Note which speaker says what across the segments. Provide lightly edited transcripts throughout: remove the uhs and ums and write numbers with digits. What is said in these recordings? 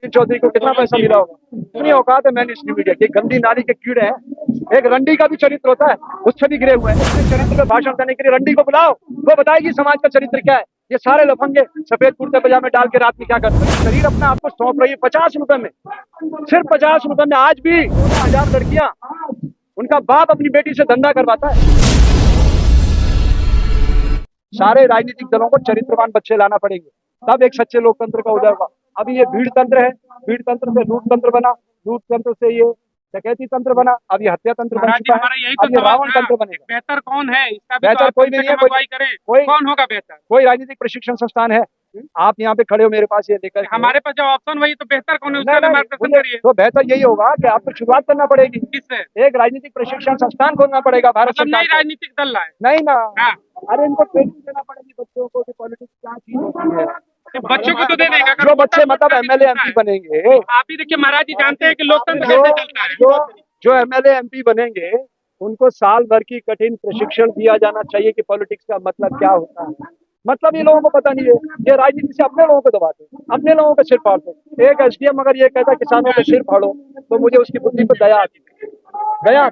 Speaker 1: चौधरी को कितना पैसा मिला होगा? इतनी औकात है मैंने इसकी मीडिया की। गंदी नाली के कीड़े हैं। एक रंडी का भी चरित्र होता है, उससे भी गिरे हुए हैं। उसके चरित्र पे भाषण देने के लिए रंडी को बुलाओ, वो बताएगी समाज का चरित्र क्या है। ये सारे लफंगे सफेद कुर्ते पजामे डाल के रात में क्या करते हैं? शरीर अपना आपको सौंप रही है 50 रुपए में, सिर्फ 50 रुपए में। आज भी 16,000 लड़कियां, उनका बाप अपनी बेटी से धंधा करवाता है। सारे राजनीतिक दलों को चरित्रवान बच्चे लाना पड़ेंगे, तब एक सच्चे लोकतंत्र का उदय होगा। अभी ये भीड़ तंत्र है, भीड़ तंत्र से लूट तंत्र बना, लूट तंत्र से ये डकैती तंत्र बना, अब ये हत्या तंत्र बन चुका है, अब ये रावण तंत्र बनेगा।
Speaker 2: बेहतर कौन है इसका भी
Speaker 1: बेहतर कोई भी नहीं है। कोई
Speaker 2: कौन होगा बेहतर?
Speaker 1: कोई राजनीतिक प्रशिक्षण संस्थान है? आप यहाँ पे खड़े हो मेरे पास ये लेकर,
Speaker 2: हमारे पास जो ऑप्शन वही तो बेहतर कौन है, उसका
Speaker 1: नहीं,
Speaker 2: मार्गदर्शन करिए।
Speaker 1: तो बेहतर यही होगा कि आपको शुरुआत करना पड़ेगी।
Speaker 2: किससे?
Speaker 1: एक राजनीतिक प्रशिक्षण संस्थान खोलना पड़ेगा भारत
Speaker 2: मतलब
Speaker 1: सरकार
Speaker 2: नई
Speaker 1: को।
Speaker 2: राजनीतिक दल लाए?
Speaker 1: नहीं ना,
Speaker 2: हाँ।
Speaker 1: अरे इनको ट्रेनिंग देना पड़ेगी बच्चों को कि पॉलिटिक्स क्या चीज होती है।
Speaker 2: तो बच्चों को तो दे देगा,
Speaker 1: जो बच्चे मतलब एमएलए एमपी बनेंगे,
Speaker 2: आप ही देखिए महाराज जी जानते हैं कि लोकतंत्र
Speaker 1: जो
Speaker 2: कैसे चलता है।
Speaker 1: जो एमएलए एमपी बनेंगे, उनको साल भर की कठिन प्रशिक्षण दिया जाना चाहिए कि पॉलिटिक्स का मतलब क्या होता है। मतलब ये लोगों को पता नहीं है, ये राजनीति से अपने लोगों को दबाते, अपने लोगों का सिर फाड़ते। एक एसडीएम अगर ये कहता किसानों के सिर फाड़ो, तो मुझे उसकी बुद्धि पर दया आती गया।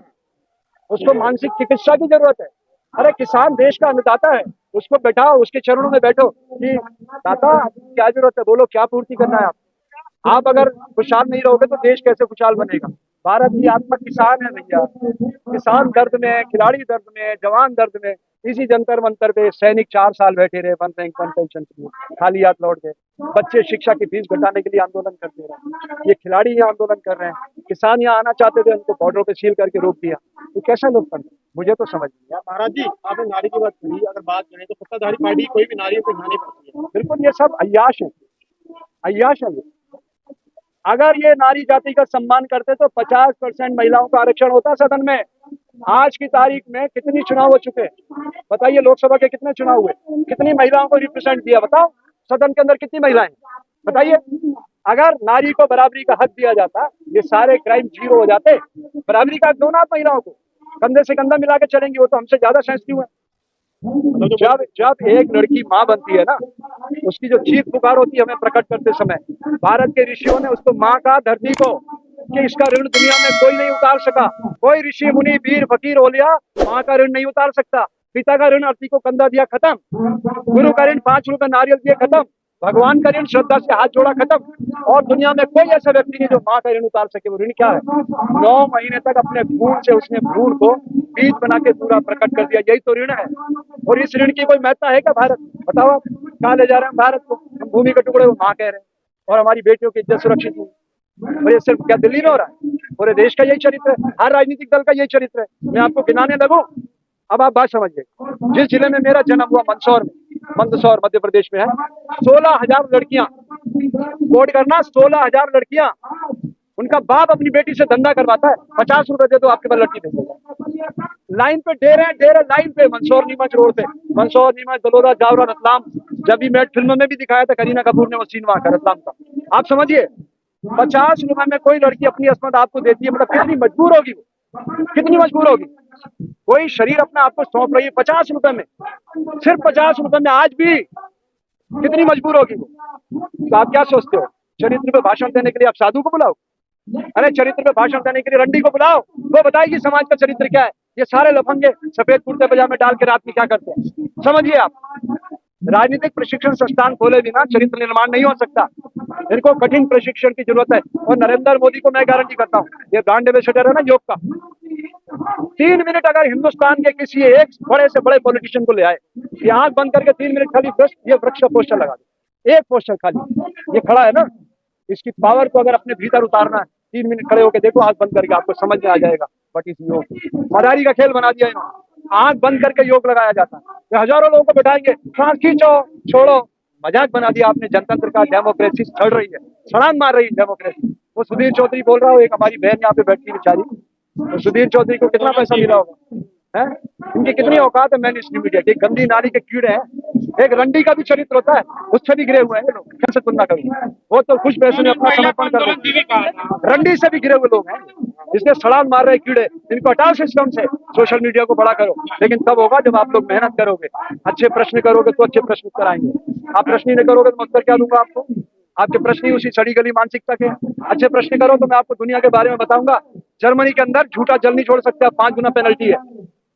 Speaker 1: उसको मानसिक चिकित्सा की जरूरत है। अरे किसान देश का अन्नदाता है, उसको बैठाओ, उसके चरणों में बैठो कि दाता क्या जरूरत है, बोलो क्या पूर्ति करना है आप अगर खुशहाल नहीं रहोगे तो देश कैसे खुशहाल बनेगा। भारत की आत्मा किसान है भैया। किसान दर्द में है, खिलाड़ी दर्द में है, जवान दर्द में। इसी जंतर मंतर पे सैनिक 4 साल बैठे रहे, वन रैंक वन पेंशन के लिए, खाली हाथ लौट गए। बच्चे शिक्षा की फीस घटाने के लिए आंदोलन करते रहे, ये खिलाड़ी यहाँ आंदोलन कर रहे हैं। किसान यहाँ आना चाहते थे, उनको बॉर्डरों पे सील करके रोक दिया। ये कैसा लोकतंत्र? मुझे तो समझ नहीं।
Speaker 3: महाराज जी, आपने नारी की बात करी, अगर बात करें तो सत्ताधारी पार्टी कोई भी नारियों को हिलानी पड़ती है।
Speaker 1: बिल्कुल, ये सब अय्याश है, अय्याश है ये। अगर ये नारी जाति का सम्मान करते तो 50% महिलाओं का आरक्षण होता सदन में। आज की तारीख में कितनी चुनाव हो चुके हैं बताइए? लोकसभा के कितने चुनाव हुए? कितनी महिलाओं को रिप्रेजेंट दिया बताओ? सदन के अंदर कितनी महिलाएं बताइए? अगर नारी को बराबरी का हक दिया जाता, ये सारे क्राइम जीरो हो जाते। बराबरी का हक दो ना आप महिलाओं को, कंधे से कंधा मिला के चलेंगी। वो तो हमसे ज्यादा सेंसिटिव है। जब एक लड़की माँ बनती है ना, उसकी जो चीख पुकार होती है हमें प्रकट करते समय, भारत के ऋषियों ने उसको माँ का धरती को, कि इसका ऋण दुनिया में कोई नहीं उतार सका। कोई ऋषि मुनि वीर फकीर ओलिया माँ का ऋण नहीं उतार सकता। पिता का ऋण अर्थी को कंधा दिया, खत्म। गुरु का ऋण 5 रुपए नारियल दिए, खत्म। भगवान का ऋण श्रद्धा से हाथ जोड़ा, खत्म। और दुनिया में कोई ऐसा व्यक्ति नहीं जो माँ का ऋण उतार सके। वो ऋण क्या है? 9 महीने तक अपने खून से उसने भ्रूण को बीज बना के पूरा प्रकट कर दिया, यही तो ऋण है। और इस ऋण की कोई महत्ता है क्या भारत? बताओ आप कहाँ ले जा रहे हैं भारत को? हम भूमि के टुकड़े को माँ कह रहे हैं, और हमारी बेटियों की इज्जत सुरक्षित नहीं। और ये सिर्फ क्या दिल्ली में हो रहा है? पूरे देश का यही चरित्र है, हर राजनीतिक दल का यही चरित्र है। मैं आपको गिनाने लगूं, अब आप बात समझिए। जिस जिले में मेरा जन्म हुआ, मंदसौर मध्य प्रदेश में है, 16,000 लड़कियां, वोट करना 16,000 लड़कियां, उनका बाप अपनी बेटी से धंधा करवाता है। 50 रुपए दे दो, आपके पास लड़की भेजेगा। लाइन पे दे रहे हैं लाइन पे, मंदसौर नीमच रोड पे, मंदसौर नीमच दलोरा जावरा रतलाम। जब भी मैं फिल्म में भी दिखाया था करीना कपूर ने वो सीन वहां का रतलाम का। आप समझिए 50 रुपए में कोई लड़की अपनी अस्मत आपको देती है, मतलब कितनी मजबूर होगी वो, कितनी मजबूर होगी। कोई शरीर अपना आपको सौंप रही है 50 रुपए में, सिर्फ 50 रुपए में। आज भी कितनी मजबूर होगी वो। तो आप क्या सोचते हो? चरित्र पे भाषण देने के लिए आप साधु को बुलाओ? अरे चरित्र पे भाषण देने के लिए रंडी को बुलाओ, वो बताएगी समाज का चरित्र क्या है। ये सारे लफंगे सफेद कुर्ते पजामे डाल के रात में क्या करते हैं, समझिए आप। राजनीतिक प्रशिक्षण संस्थान खोले बिना चरित्र निर्माण नहीं हो सकता। इनको कठिन प्रशिक्षण की जरूरत है। और नरेंद्र मोदी को मैं गारंटी करता हूँ, ये ब्रांड एम्बेसडर है ना योग का, 3 मिनट अगर हिंदुस्तान के किसी एक बड़े से बड़े पॉलिटिशियन को ले आए, ये आंख बंद करके 3 मिनट खाली ये वृक्ष का पोस्टर लगा दे, एक पोस्टर खाली, ये खड़ा है ना, इसकी पावर को अगर अपने भीतर उतारना है, 3 मिनट खड़े होकर देखो आंख बंद करके, आपको समझ में आ जाएगा। बट इस योग मदारी का खेल बना दिया इन्होंने। आंख बंद करके योग लगाया जाता है, ये हजारों लोगों को बैठाएंगे, सांस खींचो छोड़ो, मजाक बना दिया आपने जनतंत्र का। डेमोक्रेसी चढ़ रही है, छलांग मार रही है डेमोक्रेसी। वो सुधीर चौधरी बोल रहा हूँ, एक हमारी बहन यहाँ पे बैठी बेचारी, तो सुधीर चौधरी को कितना पैसा मिला होगा? है इनकी कितनी औकात है मैंने इसकी मीडिया की। गंदी नाली के कीड़े हैं। एक रंडी का भी चरित्र होता है, उससे भी गिरे हुए हैं लोग, कैसे तुलना करूं? वो तो कुछ पैसे में अपना समर्पण कर रहे, रंडी से भी गिरे हुए लोग हैं, इसलिए सड़ाल मार रहे कीड़े। इनको हटाओ सिस्टम से, सोशल मीडिया को बड़ा करो। लेकिन तब होगा जब आप लोग मेहनत करोगे, अच्छे प्रश्न करोगे तो अच्छे प्रश्न उत्तर आएंगे। आप प्रश्न ही नहीं करोगे तो उत्तर क्या दूंगा आपको? आपके प्रश्न ही उसी सड़ी गली मानसिकता के हैं। अच्छे प्रश्न करो तो मैं आपको दुनिया के बारे में बताऊंगा। जर्मनी के अंदर झूठा जल नहीं छोड़ सकते, 5 गुना पेनल्टी है।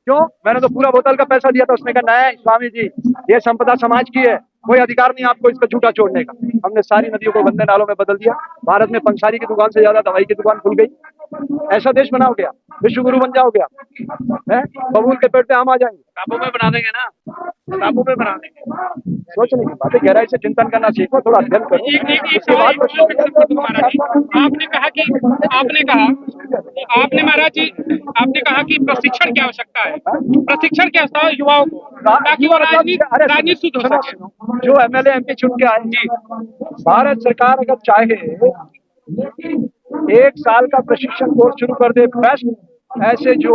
Speaker 1: क्यों? मैंने तो पूरा बोतल का पैसा दिया था। उसने कहा नहीं स्वामी जी, ये संपदा समाज की है, कोई अधिकार नहीं आपको इसका झूठा छोड़ने का। हमने सारी नदियों को गंदे नालों में बदल दिया। भारत में पंसारी की दुकान से ज्यादा दवाई की दुकान खुल गई। ऐसा देश बनाओगे आप, विश्व गुरु बन जाओगे आप, हैं? बबूल के पेड़ पे आम आ जाएंगे।
Speaker 3: काबू में बना देंगे ना, काबू में बना देंगे।
Speaker 1: सोचने की बात है, गहराई से चिंतन करना सीखो, थोड़ा अध्ययन करो।
Speaker 2: एक
Speaker 1: उसके बाद
Speaker 2: महाराज जी, आपने महाराज जी आपने कहा कि प्रशिक्षण की आवश्यकता है, प्रशिक्षण की आवश्यकता है युवाओं को, ताकि वो राजनीति शुद्ध हो सके।
Speaker 1: जो एमएलए एमपी चुन के आए
Speaker 2: जी,
Speaker 1: भारत सरकार अगर चाहे 1 साल का प्रशिक्षण कोर्स शुरू कर दे बेस्ट। ऐसे जो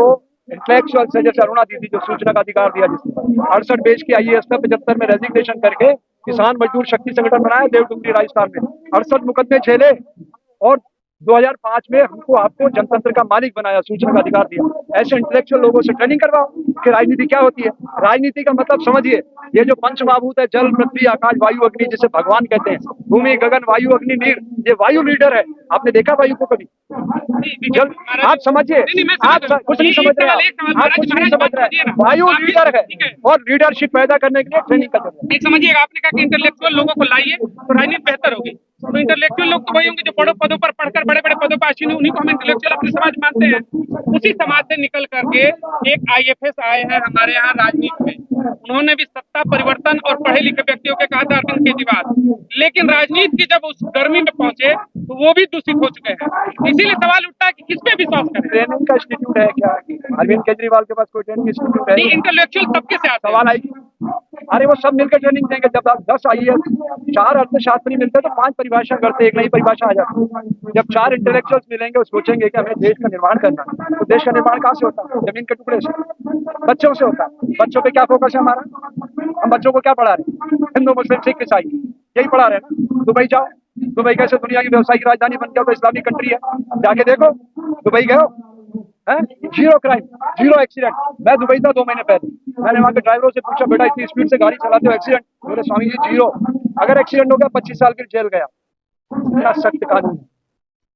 Speaker 1: इंटेलेक्चुअल है, जैसे अरुणा दीदी जो सूचना का अधिकार दिया, जिसने 68 पेज की IAS में 75 में रेजिग्नेशन करके किसान मजदूर शक्ति संगठन बनाया देवडुगरी राजस्थान में, 68 मुकदमे झेले और 2005 में हमको आपको जनतंत्र का मालिक बनाया, सूचना का अधिकार दिया। ऐसे इंटेलेक्चुअल लोगों से ट्रेनिंग करवाओ कि राजनीति क्या होती है। राजनीति का मतलब समझिए, ये जो पंचमहाभूत है, जल पृथ्वी आकाश वायु अग्नि, जिसे भगवान कहते हैं, भूमि गगन वायु अग्नि नीर, ये वायु लीडर है। आपने देखा वायु को कभी? जल, आप समझिए, आप कुछ नहीं समझ रहे, आप कुछ नहीं समझ रहे। वायु लीडर है और लीडरशिप पैदा करने के लिए ट्रेनिंग कर रहे हैं।
Speaker 2: एक समझिएगा, आपने कहा कि इंटेलेक्चुअल लोगों को लाइए तो राजनीति बेहतर होगी। तो इंटेलेक्चुअल लोग तो वही होंगे जो बड़े पदों पर पढ़कर बड़े बड़े पदों पर आसीन, उन्हीं को हम इंटेलेक्चुअल अपने समाज मानते हैं। उसी समाज से निकल करके एक IFS आए हैं हमारे यहाँ राजनीति में, उन्होंने भी सत्ता परिवर्तन और पढ़े लिखे व्यक्तियों के कहा था, अरविंद केजरीवाल, लेकिन राजनीति की जब उस गर्मी में पहुंचे तो वो भी दूषित हो चुके हैं। इसीलिए सवाल उठता है कि किस पे विश्वास करें।
Speaker 1: ट्रेनिंग का इंस्टीट्यूट है क्या अरविंद केजरीवाल के पास? कोई ट्रेनिंग इंस्टीट्यूट है?
Speaker 2: इंटेलेक्चुअल तबके से आते हैं।
Speaker 1: सवाल आएगी, अरे वो सब मिलकर ट्रेनिंग देंगे। जब आप 10 IAS 4 अर्थशास्त्री मिलते हैं तो 5 परिभाषा करते, एक नई परिभाषा आ जाती है। जब 4 इंटेलेक्चुअल्स मिलेंगे और सोचेंगे कि हमें देश का निर्माण करना है, तो देश का निर्माण कहाँ से होता है? जमीन के टुकड़े से, बच्चों से होता है। बच्चों पे क्या फोकस है हमारा? हम बच्चों को क्या पढ़ा रहे हैं? हिंदू मुस्लिम सिख ईसाई, यही पढ़ा रहे हैं ना। दुबई जाओ, दुबई कैसे दुनिया की व्यवसायिक राजधानी बन गया, तो इस्लामिक कंट्री है, जाके देखो। दुबई गए हो? 0 क्राइम, 0 एक्सीडेंट। मैं दुबई था 2 महीने पहले, मैंने वहाँ के ड्राइवरों से पूछा, बेटा इतनी स्पीड से गाड़ी चलाते हो, एक्सीडेंट? बोले स्वामी जी 0। अगर एक्सीडेंट हो गया 25 साल की जेल गया। क्या सख्त कानून है।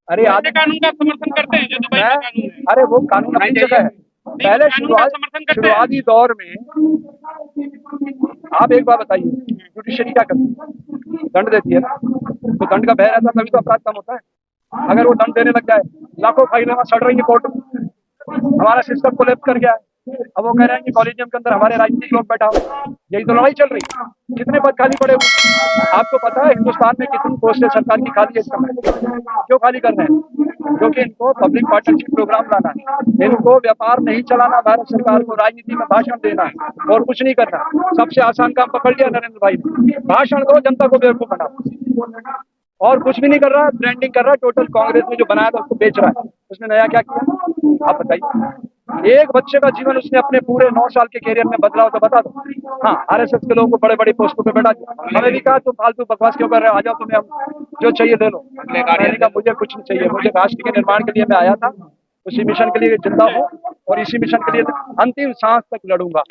Speaker 1: अरे आज
Speaker 2: कानून का समर्थन करते हैं जो दुबई का कानून है।
Speaker 1: अरे वो कानून अपनी जगह है। पहले शुरुआती दौर में आप एक बार बताइए, जुडिशरी क्या करती है? दंड देती है ना, तो दंड का भय रहता तभी तो अपराध कम होता है। अगर वो दंड देने लग जाए, लाखों फाइलें सड़ रही है कोर्ट में, हमारा सिस्टम कोलैप्स कर गया है। अब वो कह रहे हैं कि कॉलेजियम के अंदर हमारे राजनीतिक लोग बैठा हो। यही तो लड़ाई चल रही है। कितने पद खाली पड़े हुए? आपको पता है हिंदुस्तान में कितनी पोस्टें सरकार की खाली है इस समय? क्यों खाली कर रहे हैं? क्योंकि इनको पब्लिक पार्टनरशिप प्रोग्राम लाना है, इनको व्यापार नहीं चलाना, भारत सरकार को राजनीति में भाषण देना है और कुछ नहीं करना। सबसे आसान काम पकड़ लिया नरेंद्र भाई ने, भाषण दो, जनता को बेवकूफ बनाओ, और कुछ भी नहीं कर रहा। ब्रांडिंग कर रहा है। टोटल कांग्रेस ने जो बनाया था उसको बेच रहा है। उसने नया क्या किया आप बताइए? एक बच्चे का जीवन उसने अपने पूरे 9 साल के कैरियर में बदला हो तो बता दो। हाँ, RSS के लोगों को बड़े बड़े पोस्टों पे बैठा दिया। हमें भी कहा तुम फालतू बकवास क्यों कर रहे हो, आ जाओ, तुम्हें हम जो चाहिए ले लो। मैंने कहा मुझे कुछ नहीं चाहिए, मुझे राष्ट्र के निर्माण के लिए मैं आया था, उसी मिशन के लिए जिंदा हूँ और इसी मिशन के लिए अंतिम सांस तक लड़ूंगा।